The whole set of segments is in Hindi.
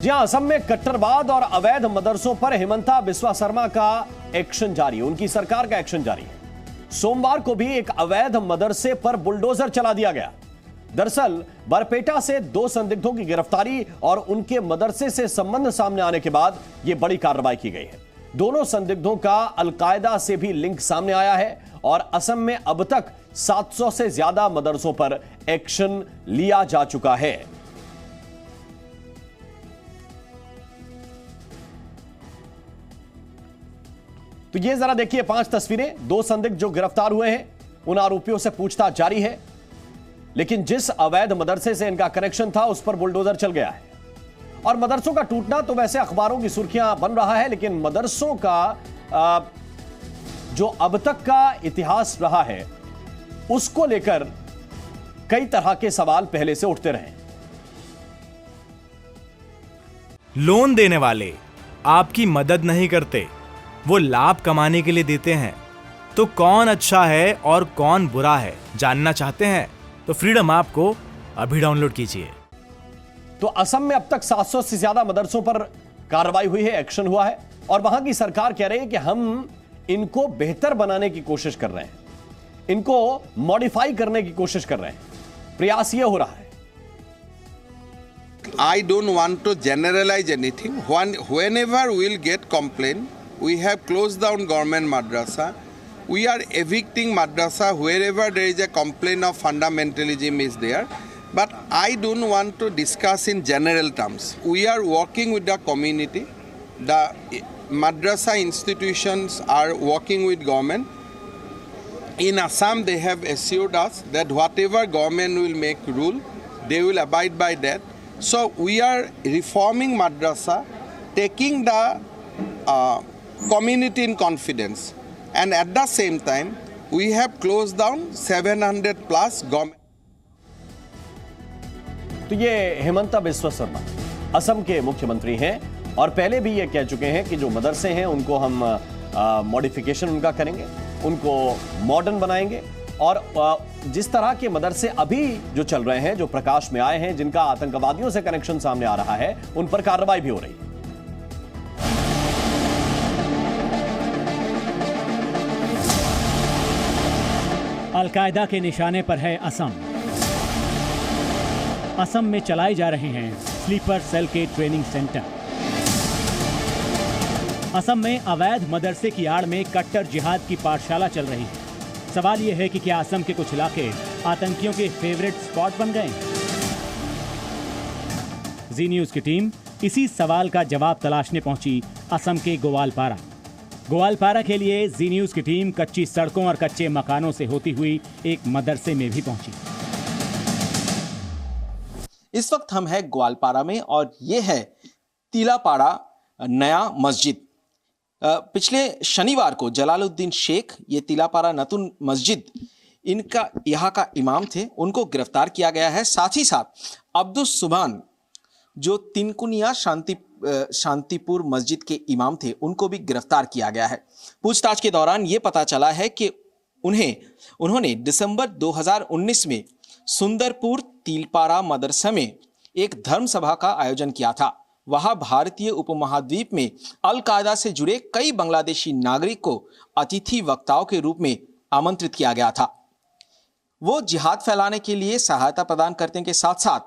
जी हां, असम में कट्टरवाद और अवैध मदरसों पर हिमंता बिस्वा शर्मा का एक्शन जारी, उनकी सरकार का एक्शन जारी है। सोमवार को भी एक अवैध मदरसे पर बुलडोजर चला दिया गया। दरअसल बरपेटा से 2 संदिग्धों की गिरफ्तारी और उनके मदरसे से संबंध सामने आने के बाद यह बड़ी कार्रवाई की गई है। दोनों संदिग्धों का अलकायदा से भी लिंक सामने आया है और असम में अब तक 700 से ज्यादा मदरसों पर एक्शन लिया जा चुका है। तो ये जरा देखिए 5 तस्वीरें। 2 संदिग्ध जो गिरफ्तार हुए हैं, उन आरोपियों से पूछताछ जारी है, लेकिन जिस अवैध मदरसे से इनका कनेक्शन था उस पर बुलडोजर चल गया है। और मदरसों का टूटना तो वैसे अखबारों की सुर्खियां बन रहा है, लेकिन मदरसों का जो अब तक का इतिहास रहा है उसको लेकर कई तरह के सवाल पहले से उठते रहे। लोन देने वाले आपकी मदद नहीं करते, वो लाभ कमाने के लिए देते हैं। तो कौन अच्छा है और कौन बुरा है जानना चाहते हैं तो फ्रीडम ऐप को अभी डाउनलोड कीजिए। तो असम में अब तक 700 से ज्यादा मदरसों पर कार्रवाई हुई है, एक्शन हुआ है, और वहां की सरकार कह रही है कि हम इनको बेहतर बनाने की कोशिश कर रहे हैं, इनको मॉडिफाई करने की कोशिश कर रहे हैं। प्रयास यह हो रहा है। I don't want to generalize anything. Whenever we'll get complaint, we have closed down government madrasa. We are evicting madrasa wherever there is a complaint of fundamentalism is there. But I don't want to discuss in general terms. We are working with the community. The madrasa institutions are working with government. In Assam, they have assured us that whatever government will make rule, they will abide by that. So we are reforming madrasa, taking the community in confidence, and at the same time we have closed down 700 plus government. तो ये हिमंता बिस्वा शर्मा असम के मुख्यमंत्री हैं और पहले भी ये कह चुके हैं कि जो मदरसे हैं उनको हम मॉडिफिकेशन उनका करेंगे, उनको मॉडर्न बनाएंगे, और जिस तरह के मदरसे अभी जो चल रहे हैं, जो प्रकाश में आए हैं, जिनका आतंकवादियों से कनेक्शन सामने आ रहा है, उन पर कार्रवाई भी हो रही है। अलकायदा के निशाने पर है असम। असम में चलाए जा रहे हैं स्लीपर सेल के ट्रेनिंग सेंटर। असम में अवैध मदरसे की आड़ में कट्टर जिहाद की पाठशाला चल रही है। सवाल यह है कि क्या असम के कुछ इलाके आतंकियों के फेवरेट स्पॉट बन गए? जी न्यूज की टीम इसी सवाल का जवाब तलाशने पहुंची असम के गोवालपारा। गोवालपारा के लिए जी न्यूज की टीम कच्ची सड़कों और कच्चे मकानों से होती हुई एक मदरसे में भी पहुंची। इस वक्त हम हैं ग्वालपारा में और ये है तिलापाड़ा नया मस्जिद। पिछले शनिवार को जलालुद्दीन शेख, ये तिलापाड़ा नतुन मस्जिद, इनका यहाँ का इमाम थे, उनको गिरफ्तार किया गया है। साथ ही साथ अब्दुल सुभान जो तिनकुनिया शांतिपुर मस्जिद के इमाम थे, उनको भी गिरफ्तार किया गया है। पूछताछ के दौरान ये पता चला है कि उन्होंने दिसंबर 2019 में सुंदरपुर तिलपाड़ा मदरसा में एक धर्म सभा का आयोजन किया था। वहां भारतीय उपमहाद्वीप में अल-कायदा से जुड़े कई बांग्लादेशी नागरिक को अतिथि वक्ताओं के रूप में आमंत्रित किया गया था। वो जिहाद फैलाने के लिए सहायता प्रदान करने के साथ साथ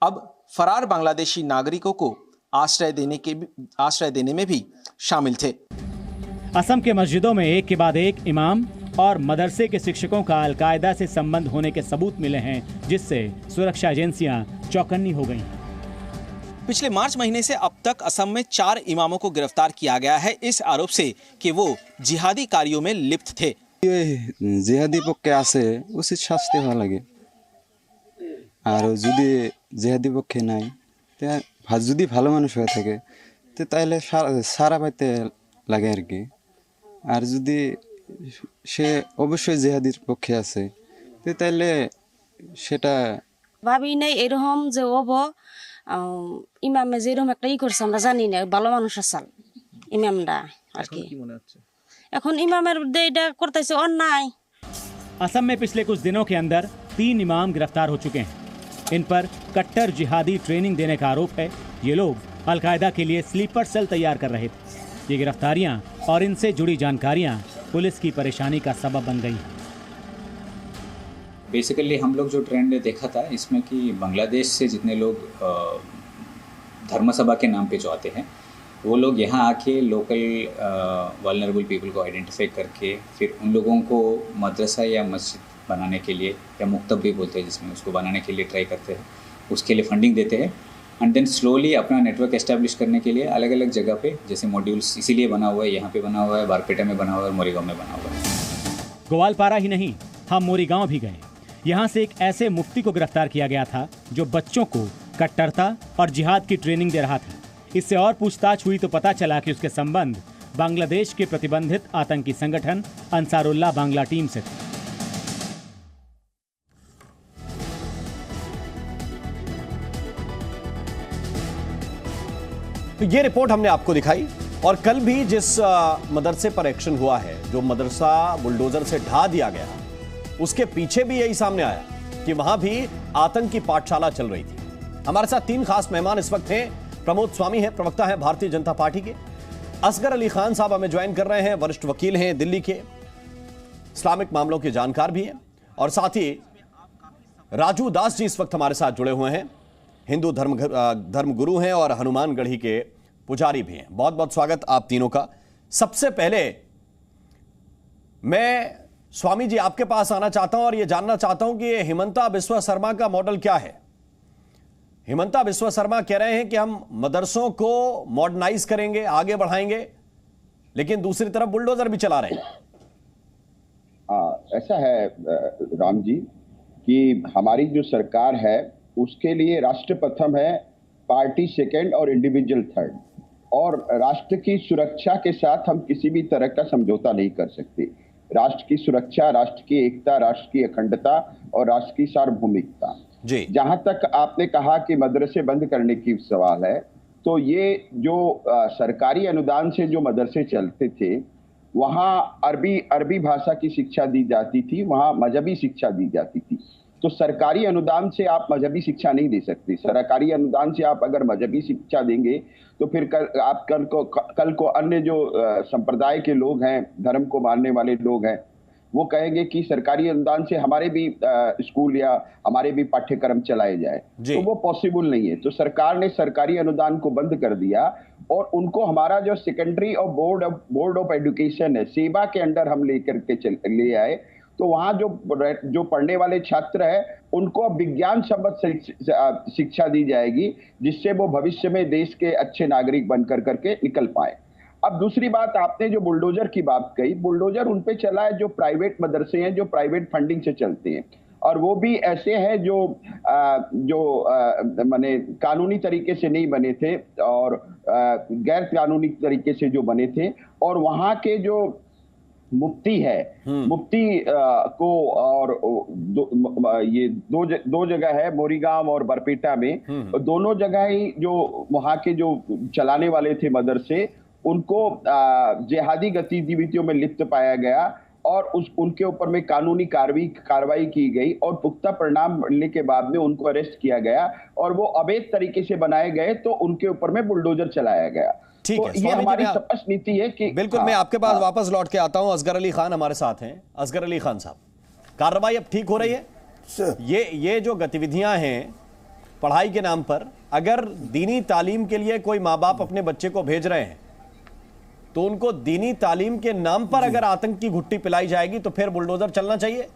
अब फरार बांग्लादेशी नागरिकों को आश्रय देने में भी शामिल थे। असम के मस्जिदों में एक के बाद एक इमाम और मदरसे के शिक्षकों का अलकायदा से संबंध होने के सबूत मिले हैं, जिससे सुरक्षा एजेंसियां चौकन्नी हो गईं। पिछले मार्च महीने से अब तक असम में 4 इमामों को गिरफ्तार किया गया है इस आरोप से कि वो जिहादी कार्यों में लिप्त थे। जिहादी पक्षे आसे उचित शास्ति हওয়া লাগে আর যদি জিহাদি পক্ষে নাই তে যদি ভালো মানুষ হয়ে থাকে তো তাইলে সারা পাইতে লাগে আর কি। আর যদি সে অবশ্যই জিহাদির পক্ষে আছে তো তাইলে সেটা ভাবি নাই এরকম যে ওবো ইমামে যেরকম একটা করছে আমরা জানি না, ভালো মানুষ আসাল ইমামরা আর কি। এখন ইমামের এটা করতেছে অন্যায়। असम में पिछले कुछ दिनों के अंदर 3 इमाम गिरफ्तार हो चुके हैं। इन पर कट्टर जिहादी ट्रेनिंग देने का आरोप है। ये लोग अलकायदा के लिए स्लीपर सेल तैयार कर रहे थे। ये गिरफ्तारियां और इनसे जुड़ी जानकारियां पुलिस की परेशानी का सबब बन गई हैं। बेसिकली हम लोग जो ट्रेंड देखा था इसमें कि बांग्लादेश से जितने लोग धर्म सभा के नाम पे जो आते हैं वो लोग यहाँ आके लोकल वल्नरेबल पीपल को आइडेंटिफाई करके फिर उन लोगों को मदरसा या मस्जिद बनाने के लिए या मुक्तब भी बोलते हैं जिसमें उसको बनाने के लिए ट्राई करते हैं, उसके लिए फंडिंग देते हैं एंड देन स्लोली अपना नेटवर्क एस्टेब्लिश करने के लिए अलग अलग जगह पे जैसे मॉड्यूल्स इसीलिए बना हुआ है, यहाँ पे बना हुआ है, बारपेटा में बना हुआ है, मोरीगांव में बना हुआ है। ग्वालपारा ही नहीं, हम मोरीगांव भी गए। यहाँ से एक ऐसे मुफ्ती को गिरफ्तार किया गया था जो बच्चों को कट्टरता और जिहाद की ट्रेनिंग दे रहा था। इससे और पूछताछ हुई तो पता चला कि उसके संबंध बांग्लादेश के प्रतिबंधित आतंकी संगठन अंसारुल्लाह बांग्ला टीम से थे। तो ये रिपोर्ट हमने आपको दिखाई और कल भी जिस मदरसे पर एक्शन हुआ है, जो मदरसा बुलडोजर से ढा दिया गया, उसके पीछे भी यही सामने आया कि वहां भी आतंकी पाठशाला चल रही थी। हमारे साथ 3 खास मेहमान इस वक्त हैं। प्रमोद स्वामी हैं, प्रवक्ता हैं भारतीय जनता पार्टी के। असगर अली खान साहब हमें ज्वाइन कर रहे हैं, वरिष्ठ वकील हैं दिल्ली के, इस्लामिक मामलों के जानकार भी हैं। और साथ ही राजू दास जी इस वक्त हमारे साथ जुड़े हुए हैं, हिंदू धर्म गुरु हैं और हनुमानगढ़ी के पुजारी भी हैं। बहुत बहुत स्वागत आप तीनों का। सबसे पहले मैं स्वामी जी आपके पास आना चाहता हूं और यह जानना चाहता हूं कि हिमंता बिस्वा शर्मा का मॉडल क्या है। हिमंता बिस्वा शर्मा कह रहे हैं कि हम मदरसों को मॉडर्नाइज करेंगे, आगे बढ़ाएंगे, लेकिन दूसरी तरफ बुलडोजर भी चला रहे हैं। ऐसा है राम जी कि हमारी जो सरकार है उसके लिए राष्ट्र प्रथम है, पार्टी सेकंड और इंडिविजुअल थर्ड। और राष्ट्र की सुरक्षा के साथ हम किसी भी तरह का समझौता नहीं कर सकते। राष्ट्र की सुरक्षा, राष्ट्र की एकता, राष्ट्र की अखंडता और राष्ट्र की सार्वभौमिकता। जी जहां तक आपने कहा कि मदरसे बंद करने की सवाल है, तो ये जो सरकारी अनुदान से जो मदरसे चलते थे वहां अरबी भाषा की शिक्षा दी जाती थी, वहां मजहबी शिक्षा दी जाती थी। तो सरकारी अनुदान से आप मजहबी शिक्षा नहीं दे सकते। सरकारी अनुदान से आप अगर मजहबी शिक्षा देंगे तो फिर कल को अन्य जो संप्रदाय के लोग हैं, धर्म को मानने वाले लोग हैं, वो कहेंगे कि सरकारी अनुदान से हमारे भी स्कूल या हमारे भी पाठ्यक्रम चलाए जाए, तो वो पॉसिबल नहीं है। तो सरकार ने सरकारी अनुदान को बंद कर दिया और उनको हमारा जो सेकेंडरी और बोर्ड ऑफ एजुकेशन है, सेवा के अंडर हम लेकर के ले आए। तो वहाँ जो पढ़ने वाले छात्र हैं उनको अब विज्ञान सम्मत शिक्षा दी जाएगी, जिससे वो भविष्य में देश के अच्छे नागरिक बनकर करके निकल पाए। अब दूसरी बात, आपने जो बुलडोजर की बात कही, बुलडोजर उन पे चला है जो प्राइवेट मदरसे हैं, जो प्राइवेट फंडिंग से चलते हैं, और वो भी ऐसे हैं जो माने कानूनी तरीके से नहीं बने थे और गैर कानूनी तरीके से जो बने थे। और वहाँ के जो मुफ्ती है, मुफ्ती को और ये दो जगह है, मोरीगांव और बरपेटा में, दोनों जगह ही जो वहाँ के जो चलाने वाले थे मदरसे, उनको जिहादी गतिविधियों में लिप्त पाया गया और उनके ऊपर में कानूनी कार्रवाई की गई और पुख्ता परिणाम मिलने के बाद में उनको अरेस्ट किया गया और वो अवैध तरीके से बनाए गए, तो उनके ऊपर में बुलडोजर चलाया गया। ठीक है, ये हमारी स्पष्ट नीति है कि बिल्कुल। मैं आपके पास वापस लौट के आता हूं। असगर अली खान हमारे साथ हैं। असगर अली खान साहब, कार्रवाई अब ठीक हो रही है? ये जो गतिविधियां हैं पढ़ाई के नाम पर, अगर दीनी तालीम के लिए कोई माँ बाप अपने बच्चे को भेज रहे हैं तो उनको दीनी तालीम के नाम पर अगर आतंक की घुट्टी पिलाई जाएगी तो फिर बुलडोजर चलना चाहिए?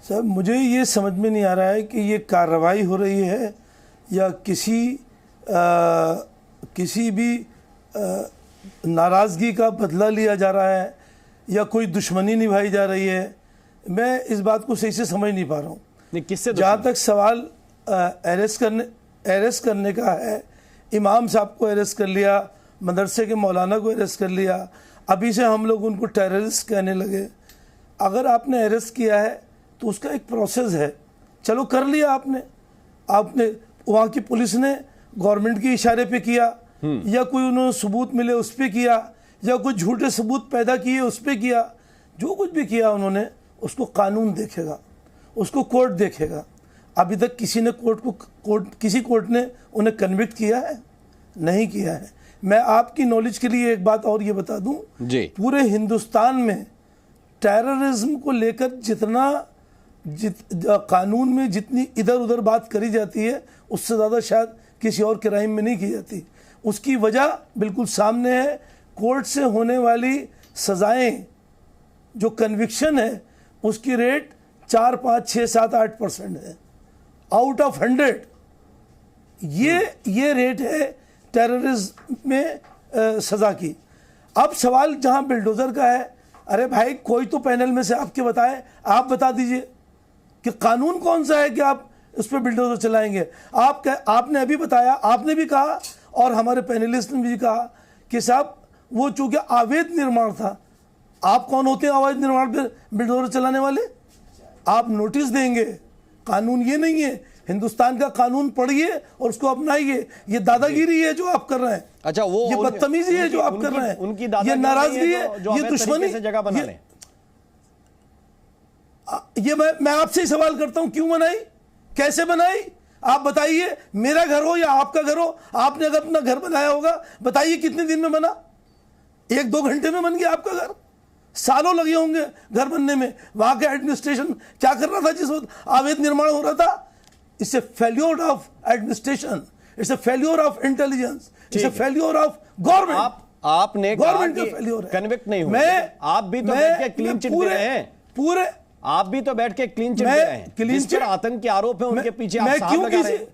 सर, मुझे ये समझ में नहीं आ रहा है कि ये कार्रवाई हो रही है या किसी भी नाराज़गी का बदला लिया जा रहा है या कोई दुश्मनी निभाई जा रही है। मैं इस बात को सही से समझ नहीं पा रहा हूँ। किससे? जहाँ तक सवाल अरेस्ट करने का है, इमाम साहब को अरेस्ट कर लिया, मदरसे के मौलाना को अरेस्ट कर लिया, अभी से हम लोग उनको टेररिस्ट कहने लगे। अगर आपने अरेस्ट किया है तो उसका एक प्रोसेस है। चलो कर लिया आपने वहाँ की पुलिस ने गवर्नमेंट के इशारे पे किया या कोई उन्होंने सबूत मिले उस पर किया या कोई झूठे सबूत पैदा किए उस पर किया, जो कुछ भी किया उन्होंने उसको कानून देखेगा, उसको कोर्ट देखेगा। अभी तक किसी कोर्ट ने उन्हें कन्विक्ट किया है? नहीं किया है। मैं आपकी नॉलेज के लिए एक बात और ये बता दूं जी, पूरे हिंदुस्तान में टेररिज्म को लेकर कानून में जितनी इधर उधर बात करी जाती है उससे ज़्यादा शायद किसी और क्राइम में नहीं की जाती। उसकी वजह बिल्कुल सामने है। कोर्ट से होने वाली सजाएं, जो कन्विक्शन है, उसकी रेट 4, 5, 6, 7, 8% है आउट ऑफ 100। ये रेट है टेररिज्म में सजा की। अब सवाल जहां बिल्डोजर का है, अरे भाई कोई तो पैनल में से आपके बताए, आप बता दीजिए कि कानून कौन सा है कि आप उस पर बिल्डोजर चलाएंगे। आपने अभी बताया, आपने भी कहा और हमारे पैनलिस्ट ने भी कहा कि साहब वो चूंकि अवैध निर्माण था। आप कौन होते हैं अवैध निर्माण पर बिल्डोजर चलाने वाले? आप नोटिस देंगे, कानून ये नहीं है। हिंदुस्तान का कानून पढ़िए और उसको अपनाइए। ये दादागिरी है जो आप कर रहे हैं। अच्छा, वो ये बदतमीजी है जो आप कर रहे हैं। उनकी ये नाराजगी है, ये दुश्मनी से जगह बना लें। ये मैं आपसे ही सवाल करता हूं, क्यों बनाई, कैसे बनाई? आप बताइए। मेरा घर हो या आपका घर हो, आपने अगर अपना घर बनाया होगा, बताइए कितने दिन में बना? 1-2 घंटे में बन गया आपका घर? सालों लगे होंगे घर बनने में। वहां का एडमिनिस्ट्रेशन क्या कर रहा था जिस वक्त अवैध निर्माण हो रहा था? It's a failure of administration, it's a failure of intelligence, it's a failure of government. आपने गवर्नमेंट का फेल्योर है। कन्विक्ट नहीं हुए, आप भी तो बैठ के क्लीन चिट दे रहे हैं। आप भी तो बैठ के क्लीन चिट दे रहे हैं। जिस पर आतंक के आरोप है उनके पीछे आप साहब लगा रहे हैं।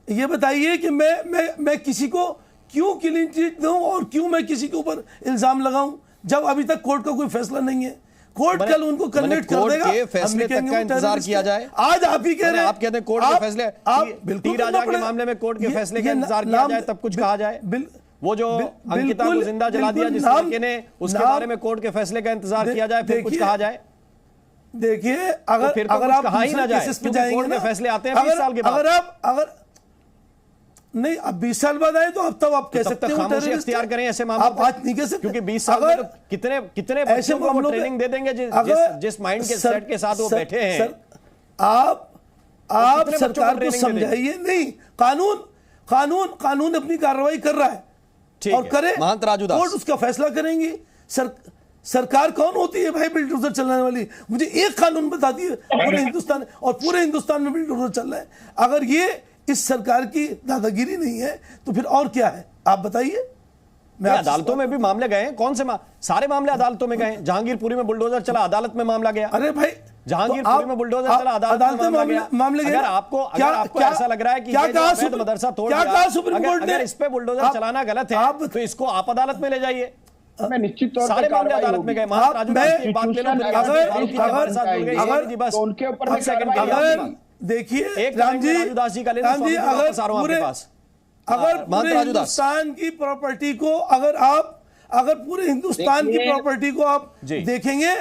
ये बताइए कि मैं किसी को क्यों क्लीन चिट दूं और क्यों मैं किसी के ऊपर इल्जाम लगाऊं जब अभी तक कोर्ट का कोई फैसला नहीं है। कोर्ट कल उनको कन्विक्ट कर देगा। के फैसले तक का इंतजार किया जाए। आज आप ही कह रहे हैं, आप कहते हैं कोर्ट के फैसले, आप बिल्कुल टी राजा के मामले में कोर्ट के फैसले का इंतजार किया जाए तब कुछ कहा जाए। वो जो अंकिता को जिंदा जला दिया जिस लड़के ने, उसके बारे में कोर्ट के फैसले का इंतजार किया जाए, फिर कुछ कहा जाए। देखिए, अगर आप कहा ही ना जाए, कोर्ट के फैसले आते हैं 20 साल के बाद। अगर नहीं, अब 20 साल बाद आए तो अब तब आप कह सकते हो खामोशी अख्तियार करें ऐसे मामलों आप आज नहीं कह सकते, क्योंकि 20 साल में तो कितने ऐसे बच्चों को ट्रेनिंग दे देंगे जिस माइंड के सेट के साथ वो बैठे हैं। आप सरकार को समझाइए। नहीं, कानून अपनी कार्रवाई कर रहा है और करे, महंत राजूदास कोर्ट उसका फैसला करेंगी। सरकार कौन होती है भाई बिल्डोजर चलाने वाली? मुझे एक कानून बता दिए पूरे हिंदुस्तान, और पूरे हिंदुस्तान में बिल्डोजर चल रहा है। अगर ये इस सरकार की दादागिरी नहीं है तो फिर और क्या है? आप बताइए। अदालतों में भी मामले गए हैं। कौन से सारे मामले अदालतों में गए? जहांगीरपुरी में बुलडोजर चला, अदालत में मामला गया। अरे भाई, जहांगीरपुरी में बुलडोजर चला, अदालत में मामला गया। अगर आपको ऐसा लग रहा है कि ये मदरसा तोड़ दिया, अगर इस पे बुलडोजर चलाना गलत है तो इसको आप अदालत में ले जाइए। मैं निश्चित तौर सारे मामले अदालत में गए। देखिए राम जी, अगर पूरे हिंदुस्तान की प्रॉपर्टी को अगर पूरे हिंदुस्तान की प्रॉपर्टी को आप देखेंगे,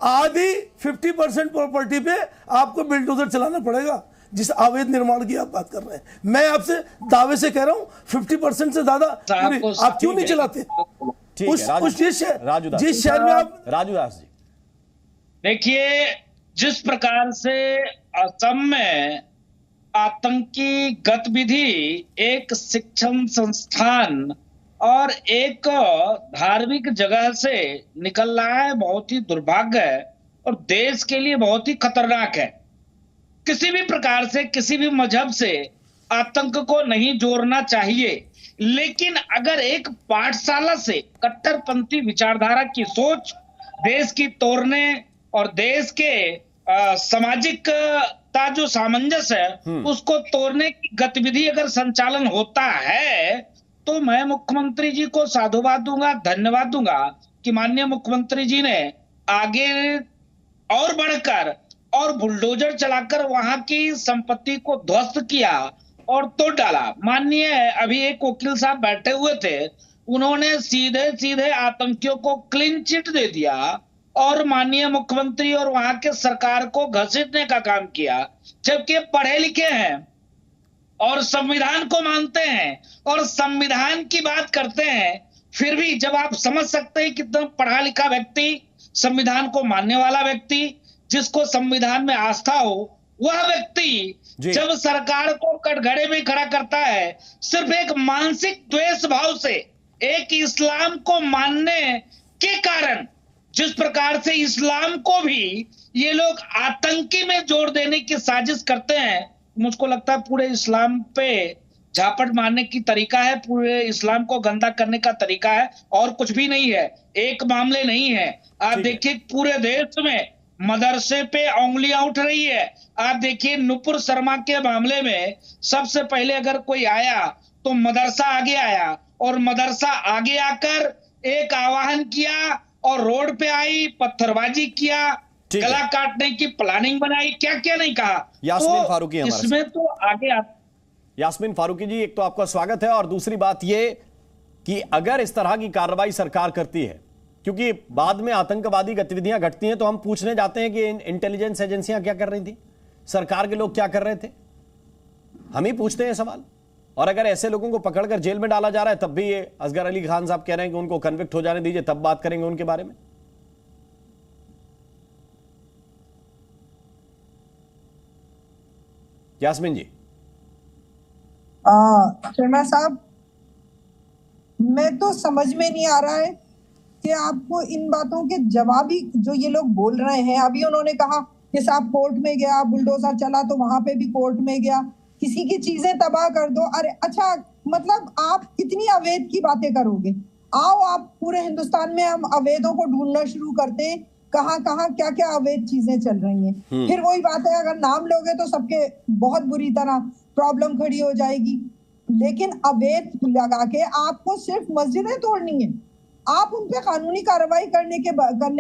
आधी 50% प्रॉपर्टी पे आपको बिल्डोजर चलाना पड़ेगा। जिस अवैध निर्माण की आप बात कर रहे हैं, मैं आपसे दावे से कह रहा हूं 50% से ज्यादा आप क्यों नहीं चलाते? जिस शहर में आप राजूदास जी, देखिए, जिस प्रकार से असम में आतंकी गतिविधि एक शिक्षण संस्थान और एक धार्मिक जगह से निकल रहा है, बहुत ही दुर्भाग्य है और देश के लिए बहुत ही खतरनाक है। किसी भी प्रकार से, किसी भी मजहब से आतंक को नहीं जोड़ना चाहिए, लेकिन अगर एक पाठशाला से कट्टरपंथी विचारधारा की सोच देश की तोड़ने और देश के सामाजिकता जो सामंजस्य है उसको तोड़ने की गतिविधि अगर संचालन होता है तो मैं मुख्यमंत्री जी को साधुवाद दूंगा, धन्यवाद दूंगा कि माननीय मुख्यमंत्री जी ने आगे और बढ़कर और बुलडोजर चलाकर वहां की संपत्ति को ध्वस्त किया और तोड़ डाला। माननीय अभी एक वकील साहब बैठे हुए थे, उन्होंने सीधे सीधे आतंकियों को क्लीन चिट दे दिया और माननीय मुख्यमंत्री और वहां के सरकार को घसीटने का काम किया, जबकि पढ़े लिखे हैं और संविधान को मानते हैं और संविधान की बात करते हैं। फिर भी जब आप समझ सकते हैं कितना पढ़ा लिखा व्यक्ति, संविधान को मानने वाला व्यक्ति, जिसको संविधान में आस्था हो, वह व्यक्ति जब सरकार को कटघरे में खड़ा करता है सिर्फ एक मानसिक द्वेष भाव से, एक इस्लाम को मानने के कारण, जिस प्रकार से इस्लाम को भी ये लोग आतंकी में जोड़ देने की साजिश करते हैं, मुझको लगता है पूरे इस्लाम पे झापट मारने की तरीका है, पूरे इस्लाम को गंदा करने का तरीका है, और कुछ भी नहीं है। एक मामले नहीं है। आप देखिए पूरे देश में मदरसे पे उंगलियां उठ रही है। आप देखिए नुपुर शर्मा के मामले में सबसे पहले अगर कोई आया तो मदरसा आगे आया, और मदरसा आगे आकर एक आह्वान किया और रोड पे आई, पत्थरबाजी किया, गला काटने की प्लानिंग बनाई, क्या क्या नहीं कहा। यास्मीन फारूकी हमारे साथ। इसमें तो आगे यास्मीन फारूकी जी, एक तो आपका स्वागत है, और दूसरी बात ये कि अगर इस तरह की कार्रवाई सरकार करती है, क्योंकि बाद में आतंकवादी गतिविधियां घटती हैं, तो हम पूछने जाते हैं कि इंटेलिजेंस एजेंसियां क्या कर रही थी, सरकार के लोग क्या कर रहे थे, हम ही पूछते हैं सवाल। और अगर ऐसे लोगों को पकड़कर जेल में डाला जा रहा है, तब भी ये असगर अली खान साहब कह रहे हैं कि उनको कन्विक्ट हो जाने दीजिए, तब बात करेंगे उनके बारे में। यास्मीन जी। शर्मा साहब, मैं तो समझ में नहीं आ रहा है कि आपको इन बातों के जवाब ही जो ये लोग बोल रहे हैं। अभी उन्होंने कहा कि साहब कोर्ट में गया, बुलडोजर चला तो वहां पे भी कोर्ट में गया, किसी की चीजें तबाह कर दो। अरे अच्छा, मतलब आप कितनी अवैध की बातें करोगे? आओ आप पूरे हिंदुस्तान में हम अवैधों को ढूंढना शुरू करते हैं, कहाँ कहाँ क्या क्या अवैध चीजें चल रही हैं। फिर वही बात है, अगर नाम लोगे तो सबके बहुत बुरी तरह प्रॉब्लम खड़ी हो जाएगी। लेकिन अवैध लगा के आपको सिर्फ मस्जिदें तोड़नी है, आप उन पे कानूनी कार्रवाई करने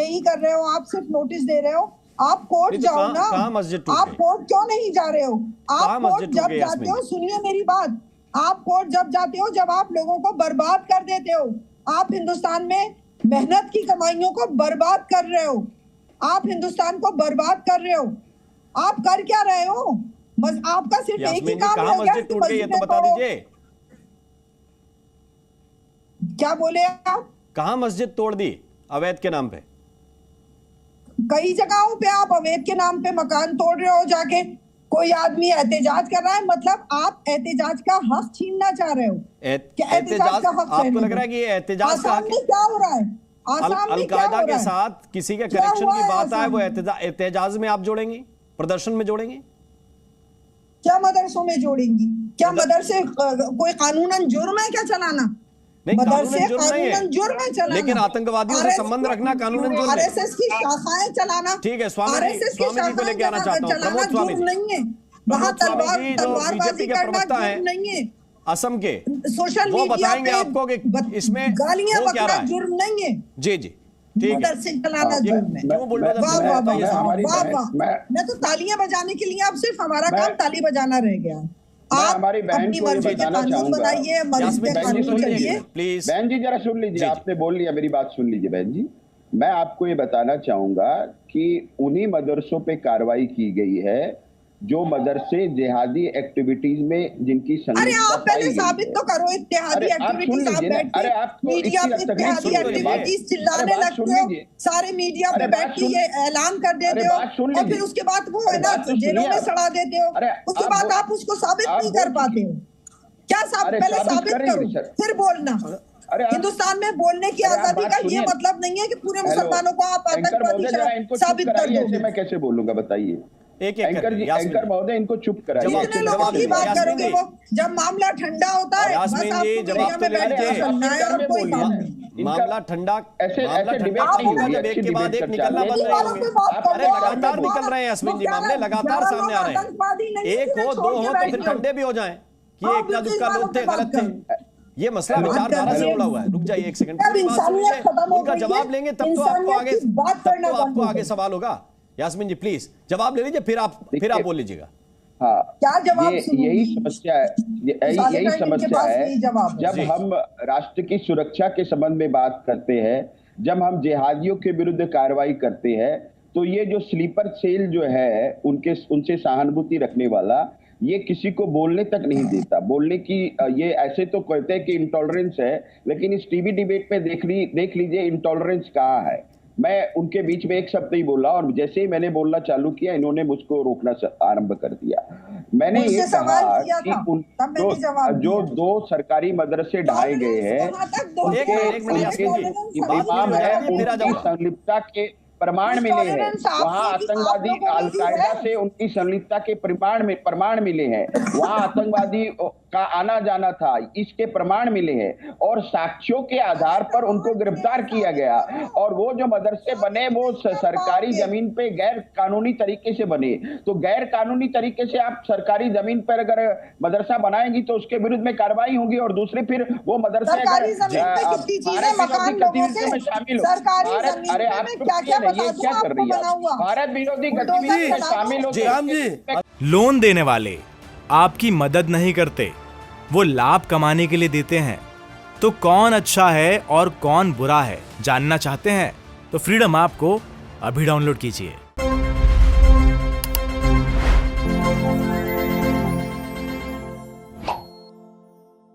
ही कर रहे हो, आप सिर्फ नोटिस दे रहे हो। आप कोर्ट जाओ ना, आप कोर्ट क्यों नहीं जा रहे हो? आप कोर्ट जब जाते हो, सुनिए मेरी बात, आप कोर्ट जब जाते हो जब आप लोगों को बर्बाद कर देते हो, आप हिंदुस्तान में मेहनत की कमाइयों को बर्बाद कर रहे हो, आप हिंदुस्तान को बर्बाद कर रहे हो। आप कर क्या रहे हो? आपका सिर्फ एक ही काम है, मस्जिद टूट गई है तो बता दीजिए। क्या बोले आप? कहां मस्जिद तोड़ दी अवैध के नाम पे? कई जगहों पे आप अवैध के नाम पे मकान तोड़ रहे हो जाके। कोई आदमी एहतजाज कर रहा है, मतलब आप एहतजाज का हक छीनना चाह रहे हो। एहतजाज का हक आपको लग रहा है कि ये एहतजाज का हक क्या हो रहा है? अलकायदा के साथ किसी के कनेक्शन की बात आए, वो एहतजाज में आप जोड़ेंगी, प्रदर्शन में जोड़ेंगी? क्या मदरसों में जोड़ेंगी? क्या मदरसे कोई कानूनन जुर्म है क्या चलाना? नहीं, मदरसे कानूनन जुर्म है चलाना, लेकिन आतंकवादियों से संबंध रखना कानूनन जुर्म है। आरएसएस की शाखाएं चलाना, ठीक है, स्वामी जी को लेके आना चाहता हूँ। प्रमोद स्वामी जी नहीं है, वहाँ तलवारबाजी करना जुर्म नहीं है। असम के सोशल वो मीडिया बताएंगे आपको कि इसमें गालियां हो क्या रहा बकना है। जुर्म नहीं है। जी जी, ठीक है। मदरसे चलाना जुर्म है। मैं तो तालियां बजाने के लिए, अब सिर्फ हमारा काम ताली बजाना रह गया। आप हमारी बहन अपनी को ये मर्जी के बताना कानून चाहूंगा। बनाइए, मर्जी के कानून चलिए। प्लीज बहन जी जरा सुन लीजिए, आपने बोल लिया, मेरी बात सुन लीजिए बहन जी। मैं आपको ये बताना चाहूंगा कि उन्हीं मदरसों पे कार्रवाई की गई है जो मदरसे जिहादी एक्टिविटीज में जिनकी अरे आप पहले साबित तो करो इत्तेहादी एक्टिविटीज। आप बैठ मीडिया पे इत्तेहादी एक्टिविटीज चिल्लाने लगते हो, सारे मीडिया पे बैठ के ये ऐलान कर देते हो, और फिर उसके बाद वो है ना जेलों में सड़ा देते हो, उसके बाद आप उसको साबित नहीं कर पाते हो। क्या पहले साबित करो फिर बोलना। हिंदुस्तान में बोलने की आजादी का ये मतलब नहीं है कि पूरे मुसलमानों को आप आतंकवादी साबित कर दो। मैं कैसे बोलूंगा बताइए? एंकर महोदय इनको चुप कराइए। कितने लोगों की बात करोगे? वो जब मामला ठंडा होता है बस आपको मीडिया में बैठ के सुनना है और कोई काम नहीं। मामला ठंडा ऐसे डिबेट नहीं होगा जब एक के बाद एक निकलना बंद नहीं होंगे। अरे लगातार निकल रहे हैं यास्मीन जी, मामले लगातार सामने आ रहे हैं। एक हो, दो हो तो फिर ठंडे भी हो जाएं कि एक ना दुक्का लोग थे, गलत थे। ये मसला विचारधारा से जुड़ा हुआ है। रुक जाइए एक सेकंड, उनका जवाब लेंगे तब तो आपको आगे सवाल होगा। यास्मीन जी प्लीज जवाब ले लीजिए, फिर आप बोल लीजिएगा। हाँ, क्या जवाब? यही समस्या है, यही समस्या है। जब हम राष्ट्र की सुरक्षा के संबंध में बात करते हैं, जब हम जिहादियों के विरुद्ध कार्रवाई करते हैं, तो ये जो स्लीपर सेल जो है उनसे सहानुभूति रखने वाला, ये किसी को बोलने तक नहीं देता। बोलने की ये ऐसे तो कहते हैं कि इंटॉलरेंस है, लेकिन इस टीवी डिबेट पे देख लीजिए इंटॉलरेंस कहाँ है। मैं उनके बीच में एक शब्द नहीं बोला, और जैसे ही मैंने बोलना चालू किया इन्होंने मुझको रोकना आरंभ कर दिया। मैंने ये कहा कि जो 2 सरकारी मदरसे ढाए गए हैं उनके इमाम है, उनकी संलिप्तता के प्रमाण मिले हैं, वहाँ आतंकवादी अलकायदा से उनकी संलिप्तता के प्रमाण मिले हैं, वहाँ आतंकवादी का आना जाना था, इसके प्रमाण मिले हैं, और साक्ष्यों के आधार पर उनको गिरफ्तार किया गया। और वो जो मदरसे बने वो सरकारी जमीन पे गैर कानूनी तरीके से बने, तो गैर कानूनी तरीके से आप सरकारी जमीन पर अगर मदरसा बनाएंगी तो उसके विरुद्ध में कार्रवाई होगी, और दूसरे फिर वो मदरसे सरकारी जमीन पे कितनी चीजें मकान लोगों के सरकारी जमीन में क्या-क्या ये क्या कर रही है, भारत विरोधी गतिविधि में शामिल होकर लोन देने वाले आपकी मदद नहीं करते, वो लाभ कमाने के लिए देते हैं। तो कौन अच्छा है और कौन बुरा है जानना चाहते हैं तो फ्रीडम ऐप को अभी डाउनलोड कीजिए।